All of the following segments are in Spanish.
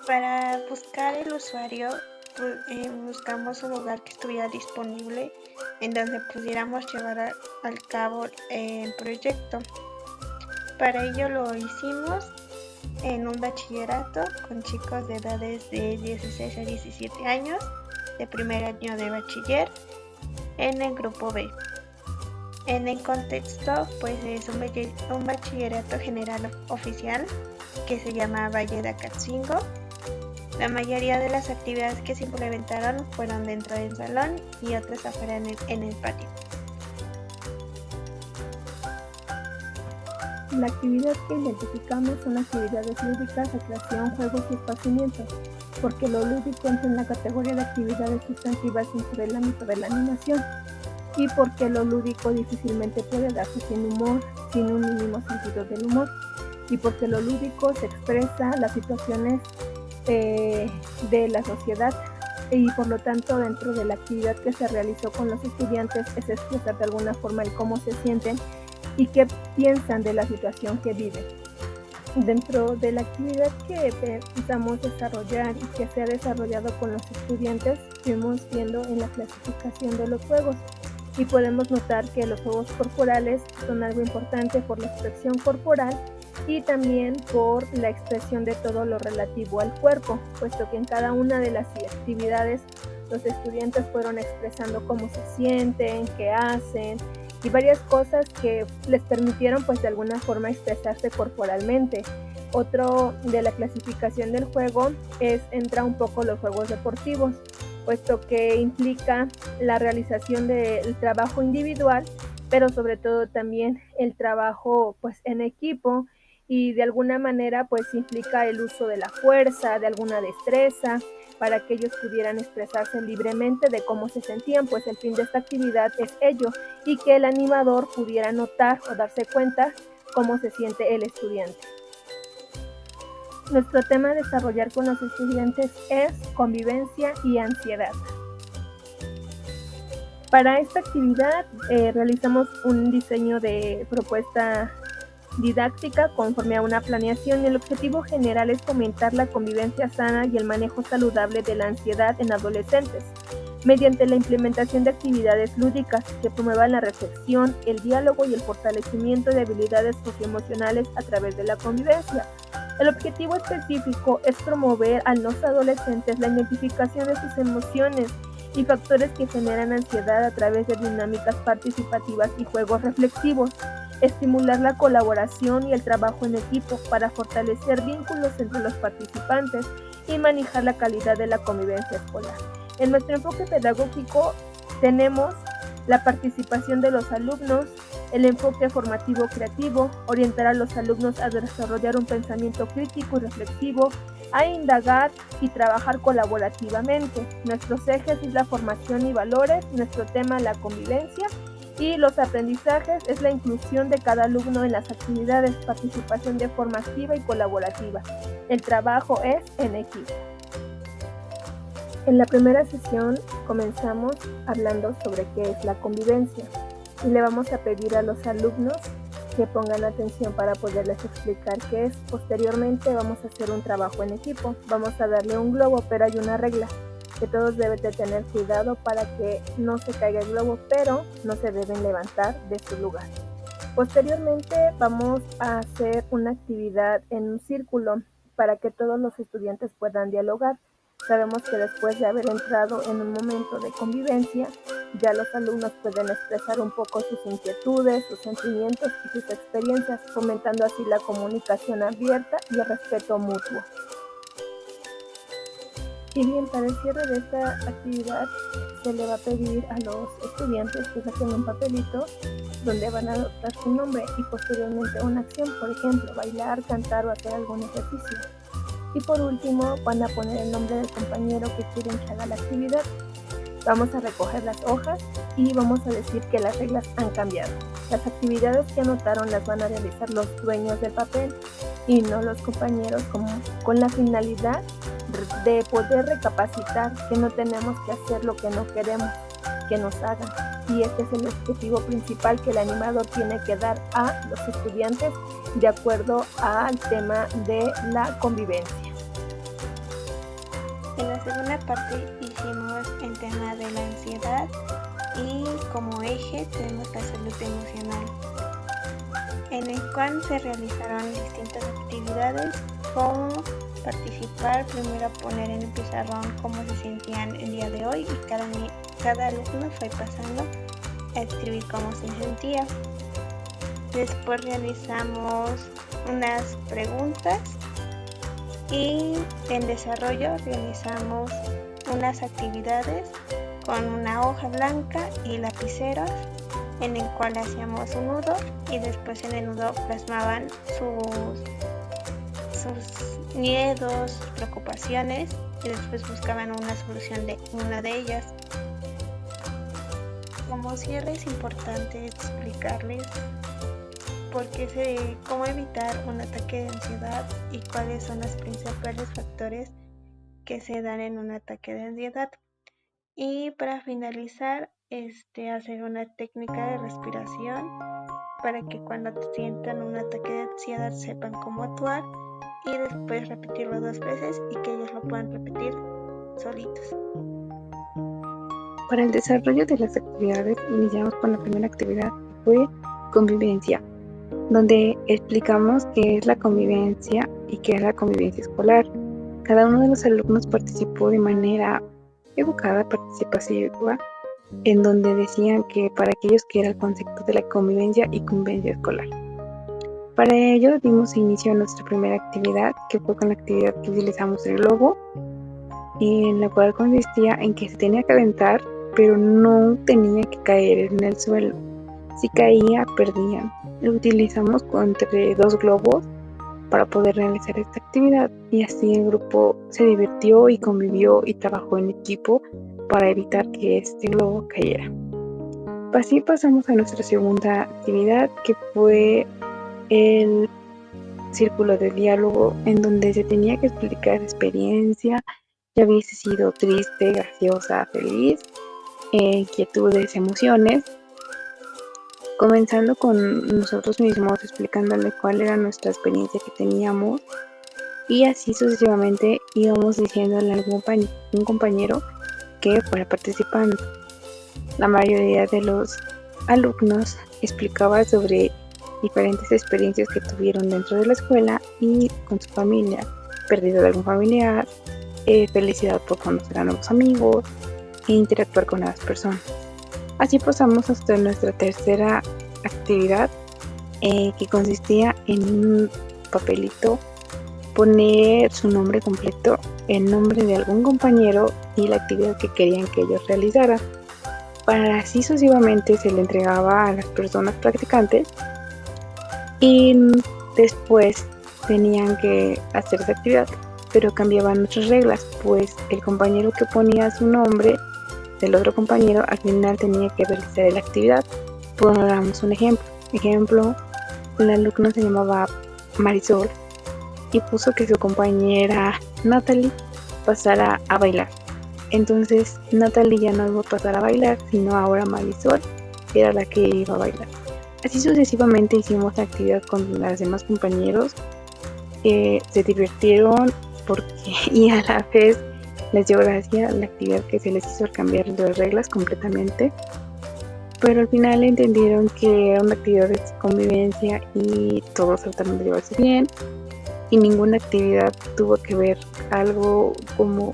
Para buscar el usuario, buscamos un lugar que estuviera disponible en donde pudiéramos llevar al cabo el proyecto. Para ello lo hicimos en un bachillerato con chicos de edades de 16 a 17 años, de primer año de bachiller, en el grupo B. En el contexto, pues es un bachillerato general oficial que se llama Valle de Acatzingo. La mayoría de las actividades que se implementaron fueron dentro del salón y otras afuera en el patio. La actividad que identificamos son actividades lúdicas, recreación, juegos y esparcimiento, porque lo lúdico entra en la categoría de actividades sustantivas dentro del ámbito de la animación, y porque lo lúdico difícilmente puede darse sin humor, sin un mínimo sentido del humor, y porque lo lúdico se expresa las situaciones de la sociedad, y por lo tanto dentro de la actividad que se realizó con los estudiantes es expresar de alguna forma el cómo se sienten y qué piensan de la situación que viven. Dentro de la actividad que pensamos desarrollar y que se ha desarrollado con los estudiantes, fuimos viendo en la clasificación de los juegos y podemos notar que los juegos corporales son algo importante por la expresión corporal y también por la expresión de todo lo relativo al cuerpo, puesto que en cada una de las actividades los estudiantes fueron expresando cómo se sienten, qué hacen y varias cosas que les permitieron pues de alguna forma expresarse corporalmente. Otro de la clasificación del juego entra un poco los juegos deportivos, puesto que implica la realización del trabajo individual, pero sobre todo también el trabajo pues en equipo y de alguna manera pues implica el uso de la fuerza, de alguna destreza, para que ellos pudieran expresarse libremente de cómo se sentían, pues el fin de esta actividad es ello, y que el animador pudiera notar o darse cuenta cómo se siente el estudiante. Nuestro tema a desarrollar con los estudiantes es convivencia y ansiedad. Para esta actividad realizamos un diseño de propuesta didáctica conforme a una planeación. El objetivo general es fomentar la convivencia sana y el manejo saludable de la ansiedad en adolescentes, mediante la implementación de actividades lúdicas que promuevan la reflexión, el diálogo y el fortalecimiento de habilidades socioemocionales a través de la convivencia. El objetivo específico es promover a los adolescentes la identificación de sus emociones y factores que generan ansiedad a través de dinámicas participativas y juegos reflexivos, estimular la colaboración y el trabajo en equipo para fortalecer vínculos entre los participantes y manejar la calidad de la convivencia escolar. En nuestro enfoque pedagógico tenemos la participación de los alumnos, el enfoque formativo creativo, orientar a los alumnos a desarrollar un pensamiento crítico y reflexivo, a indagar y trabajar colaborativamente. Nuestros ejes es la formación y valores, nuestro tema la convivencia y los aprendizajes es la inclusión de cada alumno en las actividades, participación de forma activa y colaborativa. El trabajo es en equipo. En la primera sesión comenzamos hablando sobre qué es la convivencia y le vamos a pedir a los alumnos que pongan atención para poderles explicar qué es. Posteriormente vamos a hacer un trabajo en equipo, vamos a darle un globo, pero hay una regla, que todos deben de tener cuidado para que no se caiga el globo, pero no se deben levantar de su lugar. Posteriormente vamos a hacer una actividad en un círculo para que todos los estudiantes puedan dialogar. Sabemos que después de haber entrado en un momento de convivencia, ya los alumnos pueden expresar un poco sus inquietudes, sus sentimientos y sus experiencias, fomentando así la comunicación abierta y el respeto mutuo. Y bien, para el cierre de esta actividad se le va a pedir a los estudiantes que saquen un papelito donde van a anotar su nombre y posteriormente una acción, por ejemplo, bailar, cantar o hacer algún ejercicio. Y por último van a poner el nombre del compañero que quieren que haga la actividad. Vamos a recoger las hojas y vamos a decir que las reglas han cambiado. Las actividades que anotaron las van a realizar los dueños del papel y no los compañeros, con la finalidad de poder recapacitar que no tenemos que hacer lo que no queremos que nos hagan. Y este es el objetivo principal que el animador tiene que dar a los estudiantes de acuerdo al tema de la convivencia. la segunda parte hicimos el tema de la ansiedad y como eje tenemos la salud emocional, en el cual se realizaron distintas actividades como participar, primero poner en el pizarrón cómo se sentían el día de hoy y cada alumno fue pasando a escribir cómo se sentía. Después realizamos unas preguntas y en desarrollo realizamos unas actividades con una hoja blanca y lapiceros en el cual hacíamos un nudo y después en el nudo plasmaban sus miedos, sus preocupaciones y después buscaban una solución de una de ellas. Como cierre es importante explicarles cómo evitar un ataque de ansiedad y cuáles son los principales factores que se dan en un ataque de ansiedad. Y para finalizar, hacer una técnica de respiración para que cuando sientan un ataque de ansiedad sepan cómo actuar y después repetirlo 2 veces y que ellos lo puedan repetir solitos. Para el desarrollo de las actividades iniciamos con la primera actividad que fue convivencia, donde explicamos qué es la convivencia y qué es la convivencia escolar. Cada uno de los alumnos participó de manera educada, participativa, en donde decían que para aquellos que era el concepto de la convivencia y convivencia escolar. Para ello dimos inicio a nuestra primera actividad, que fue con la actividad que utilizamos el globo, en la cual consistía en que se tenía que aventar, pero no tenía que caer en el suelo. Si caía, perdían. Lo utilizamos entre 2 globos para poder realizar esta actividad y así el grupo se divirtió y convivió y trabajó en equipo para evitar que este globo cayera. Así pasamos a nuestra segunda actividad, que fue el círculo de diálogo, en donde se tenía que explicar experiencia, ya hubiese sido triste, graciosa, feliz, inquietudes, emociones, comenzando con nosotros mismos explicándole cuál era nuestra experiencia que teníamos y así sucesivamente íbamos diciéndole a algún compañero que fuera participando. La mayoría de los alumnos explicaba sobre diferentes experiencias que tuvieron dentro de la escuela y con su familia, pérdida de algún familiar, felicidad por conocer a nuevos amigos e interactuar con nuevas personas. Así pasamos hasta nuestra tercera actividad, que consistía en un papelito poner su nombre completo, el nombre de algún compañero y la actividad que querían que ellos realizaran. Para así sucesivamente se le entregaba a las personas practicantes y después tenían que hacer esa actividad, pero cambiaban nuestras reglas, pues el compañero que ponía su nombre del otro compañero al final tenía que realizar la actividad. Pongamos un ejemplo, el alumno se llamaba Marisol y puso que su compañera Natalie pasara a bailar. Entonces Natalie ya no iba a pasar a bailar, sino ahora Marisol era la que iba a bailar. Así sucesivamente hicimos la actividad con los demás compañeros, se divirtieron y a la vez les dio gracia la actividad que se les hizo al cambiar las reglas completamente, pero al final entendieron que era una actividad de convivencia y todos trataron de llevarse bien y ninguna actividad tuvo que ver algo como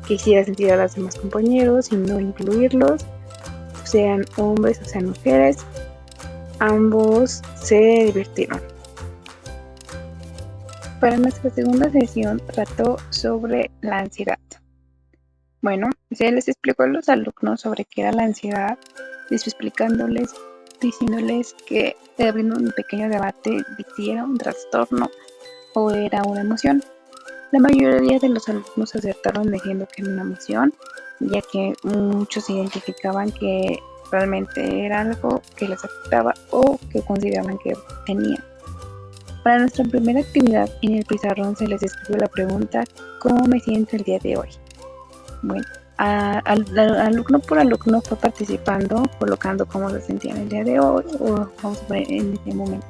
que hiciera sentir a los demás compañeros, sino incluirlos, sean hombres o sean mujeres, ambos se divirtieron. Para nuestra segunda sesión trató sobre la ansiedad. Bueno, se les explicó a los alumnos sobre qué era la ansiedad, diciéndoles que abriendo un pequeño debate de si era un trastorno o era una emoción. La mayoría de los alumnos acertaron diciendo que era una emoción, ya que muchos identificaban que realmente era algo que les afectaba o que consideraban que tenían. Para nuestra primera actividad en el pizarrón se les escribió la pregunta: ¿cómo me siento el día de hoy? Bueno, alumno por alumno fue participando, colocando cómo se sentían el día de hoy o vamos a ver en ese momento.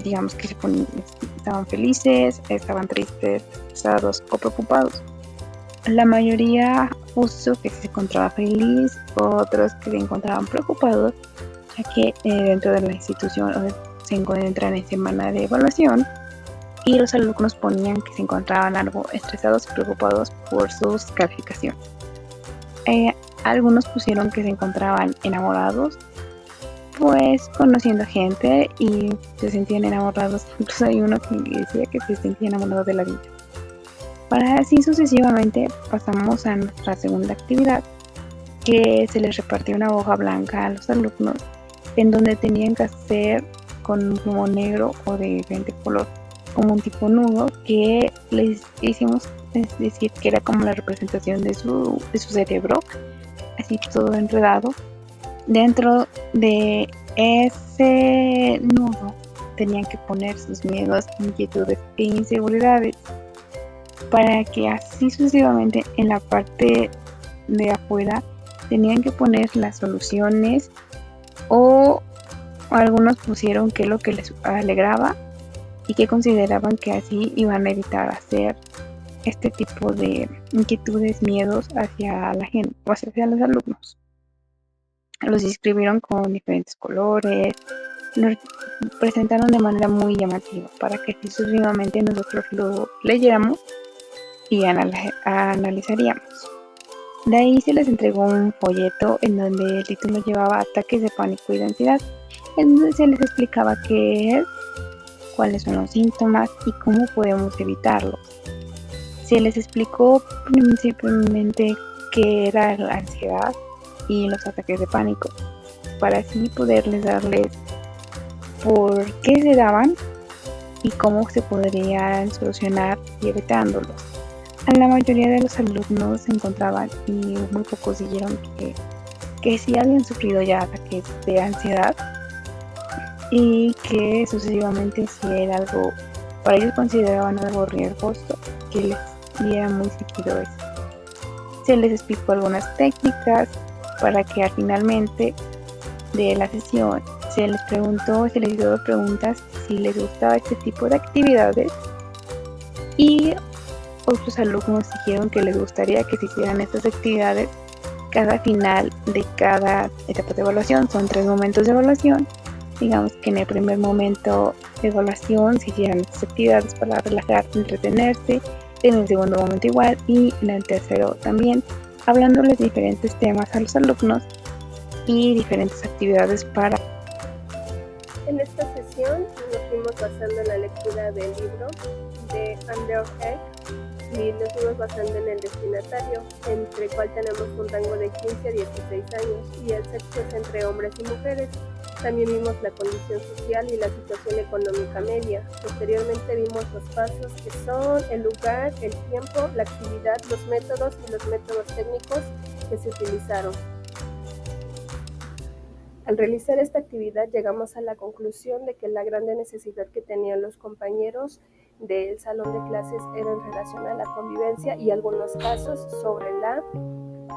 Digamos que estaban felices, estaban tristes, estresados o preocupados. La mayoría puso que se encontraba feliz, otros que se encontraban preocupados, ya que dentro de la institución se encuentran en semana de evaluación y los alumnos ponían que se encontraban algo estresados y preocupados por sus calificaciones. Algunos pusieron que se encontraban enamorados, pues conociendo gente y se sentían enamorados. Incluso hay uno que decía que se sentía enamorado de la vida. Para así sucesivamente pasamos a nuestra segunda actividad, que se les repartió una hoja blanca a los alumnos en donde tenían que hacer con un plumo negro o de diferente color como un tipo nudo que les hicimos, es decir, que era como la representación de su cerebro, así todo enredado. Dentro de ese nudo tenían que poner sus miedos, inquietudes e inseguridades, para que así sucesivamente en la parte de afuera tenían que poner las soluciones, o algunos pusieron qué es lo que les alegraba y que consideraban que así iban a evitar hacer este tipo de inquietudes, miedos hacia la gente o hacia los alumnos. Los escribieron con diferentes colores, los presentaron de manera muy llamativa para que así sucesivamente nosotros lo leyéramos y analizaríamos. De ahí se les entregó un folleto en donde el título llevaba Ataques de pánico y de ansiedad, en donde se les explicaba qué es, cuáles son los síntomas y cómo podemos evitarlos. Se les explicó principalmente qué era la ansiedad y los ataques de pánico, para así poderles darles por qué se daban y cómo se podrían solucionar y evitándolos. A la mayoría de los alumnos se encontraban y muy pocos dijeron que sí habían sufrido ya ataques de ansiedad y que sucesivamente si era algo, para ellos consideraban algo riesgoso que les diera muy seguido eso. Se les explicó algunas técnicas para que finalmente de la sesión se les hizo preguntas si les gustaba este tipo de actividades, y otros alumnos dijeron que les gustaría que se hicieran estas actividades cada final de cada etapa de evaluación. Son 3 momentos de evaluación. Digamos que en el primer momento de evaluación se hicieran estas actividades para relajarse, entretenerse, en el segundo momento igual y en el tercero también, hablándoles de diferentes temas a los alumnos y diferentes actividades para... En esta sesión nos fuimos basando en la lectura del libro de Andrew Egg y nos fuimos basando en el destinatario, entre el cual tenemos un rango de 15 a 16 años y el sexo es entre hombres y mujeres. También vimos la condición social y la situación económica media. Posteriormente vimos los pasos, que son el lugar, el tiempo, la actividad, los métodos y los métodos técnicos que se utilizaron. Al realizar esta actividad llegamos a la conclusión de que la grande necesidad que tenían los compañeros del salón de clases era en relación a la convivencia y algunos casos sobre la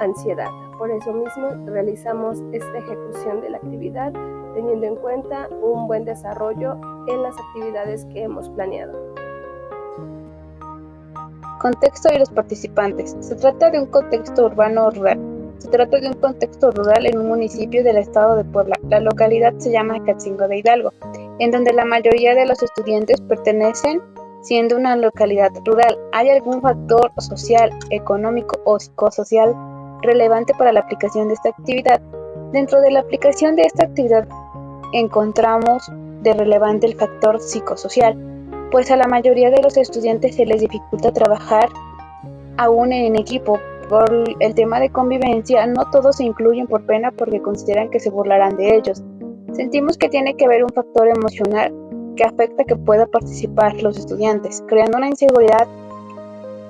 ansiedad. Por eso mismo realizamos esta ejecución de la actividad teniendo en cuenta un buen desarrollo en las actividades que hemos planeado. Contexto y los participantes. Se trata de un contexto urbano-rural. Se trata de un contexto rural en un municipio del estado de Puebla. La localidad se llama Catzingo de Hidalgo, en donde la mayoría de los estudiantes pertenecen, siendo una localidad rural. ¿Hay algún factor social, económico o psicosocial relevante para la aplicación de esta actividad? Dentro de la aplicación de esta actividad encontramos de relevante el factor psicosocial, pues a la mayoría de los estudiantes se les dificulta trabajar aún en equipo. Por el tema de convivencia, no todos se incluyen por pena porque consideran que se burlarán de ellos. Sentimos que tiene que haber un factor emocional que afecta que pueda participar los estudiantes, creando una inseguridad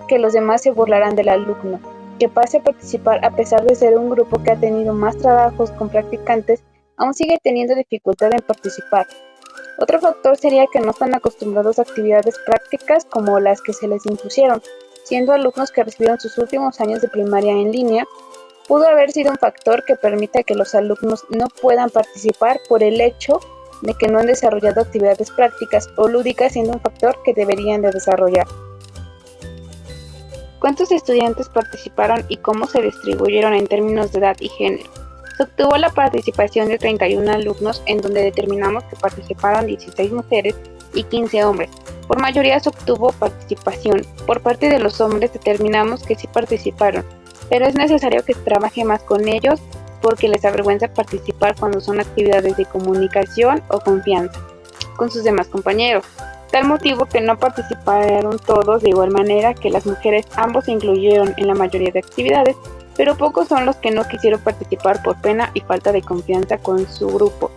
que los demás se burlarán del alumno, que pase a participar a pesar de ser un grupo que ha tenido más trabajos con practicantes, aún sigue teniendo dificultad en participar. Otro factor sería que no están acostumbrados a actividades prácticas como las que se les impusieron. Siendo alumnos que recibieron sus últimos años de primaria en línea, pudo haber sido un factor que permita que los alumnos no puedan participar por el hecho de que no han desarrollado actividades prácticas o lúdicas, siendo un factor que deberían de desarrollar. ¿Cuántos estudiantes participaron y cómo se distribuyeron en términos de edad y género? Se obtuvo la participación de 31 alumnos, en donde determinamos que participaron 16 mujeres y 15 hombres. Por mayoría se obtuvo participación. Por parte de los hombres determinamos que sí participaron, pero es necesario que se trabaje más con ellos porque les avergüenza participar cuando son actividades de comunicación o confianza con sus demás compañeros. Tal motivo que no participaron todos de igual manera que las mujeres. Ambos se incluyeron en la mayoría de actividades, pero pocos son los que no quisieron participar por pena y falta de confianza con su grupo.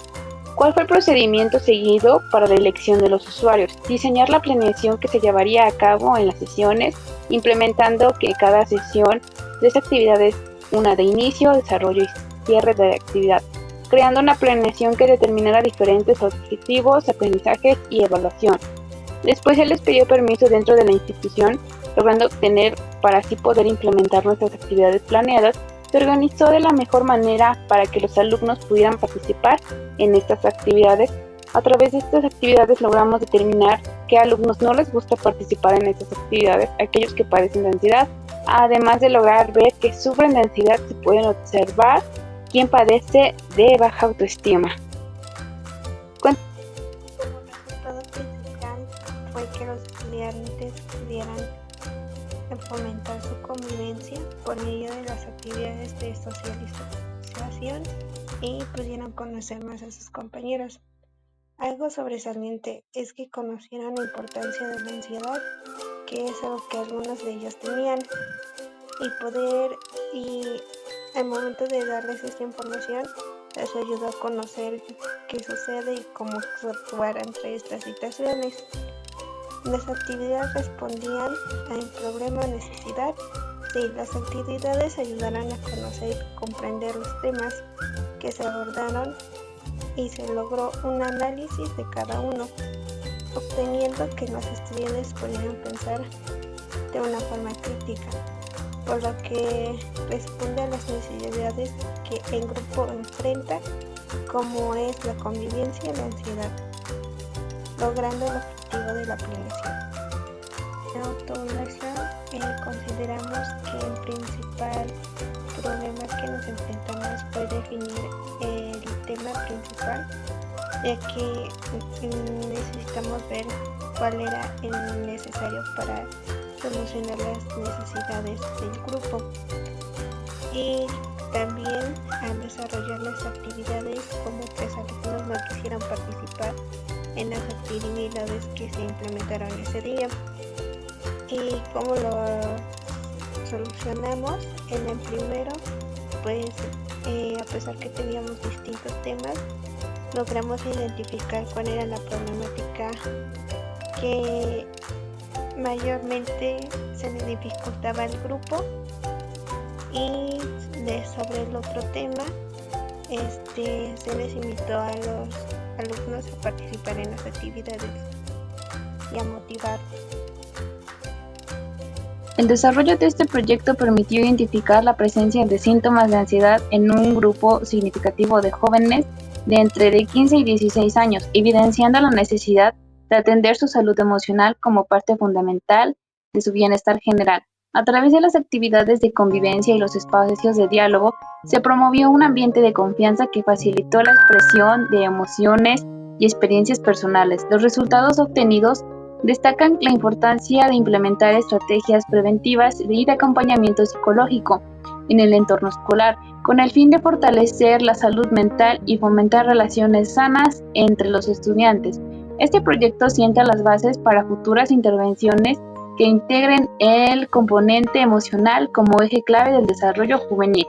¿Cuál fue el procedimiento seguido para la elección de los usuarios? Diseñar la planeación que se llevaría a cabo en las sesiones, implementando que cada sesión 3 actividades, una de inicio, desarrollo y cierre de la actividad, creando una planeación que determinara diferentes objetivos, aprendizajes y evaluación. Después se les pidió permiso dentro de la institución, logrando obtener para así poder implementar nuestras actividades planeadas. Se organizó de la mejor manera para que los alumnos pudieran participar en estas actividades. A través de estas actividades logramos determinar qué alumnos no les gusta participar en estas actividades, aquellos que padecen de ansiedad, además de lograr ver que sufren de ansiedad. Se pueden observar quién padece de baja autoestima. Todo principal fue que los estudiantes pudieran fomentar su convivencia por medio de las actividades de socialización y pudieran conocer más a sus compañeros. Algo sobresaliente es que conocieran la importancia de la ansiedad, que es algo que algunos de ellos tenían, y al momento de darles esta información les ayudó a conocer qué sucede y cómo actuar entre estas situaciones. Las actividades respondían a un problema o necesidad. Sí, las actividades ayudarán a conocer y comprender los temas que se abordaron y se logró un análisis de cada uno, obteniendo que los estudiantes pudieran pensar de una forma crítica, por lo que responde a las necesidades que el grupo enfrenta, como es la convivencia y la ansiedad, logrando el objetivo de la planeación. En la autoevaluación consideramos que el principal problema que nos enfrentamos fue definir el tema principal, ya que necesitamos ver cuál era el necesario para solucionar las necesidades del grupo, y también al desarrollar las actividades, como que algunos no quisieron participar en las actividades que se implementaron ese día. ¿Y cómo lo solucionamos? En el primero, pues a pesar que teníamos distintos temas, logramos identificar cuál era la problemática que mayormente se le dificultaba al grupo, y sobre el otro tema se les invitó a los alumnos a participar en las actividades y a motivar. El desarrollo de este proyecto permitió identificar la presencia de síntomas de ansiedad en un grupo significativo de jóvenes de entre 15 y 16 años, evidenciando la necesidad de atender su salud emocional como parte fundamental de su bienestar general. A través de las actividades de convivencia y los espacios de diálogo, se promovió un ambiente de confianza que facilitó la expresión de emociones y experiencias personales. Los resultados obtenidos destacan la importancia de implementar estrategias preventivas y de acompañamiento psicológico en el entorno escolar, con el fin de fortalecer la salud mental y fomentar relaciones sanas entre los estudiantes. Este proyecto sienta las bases para futuras intervenciones que integren el componente emocional como eje clave del desarrollo juvenil.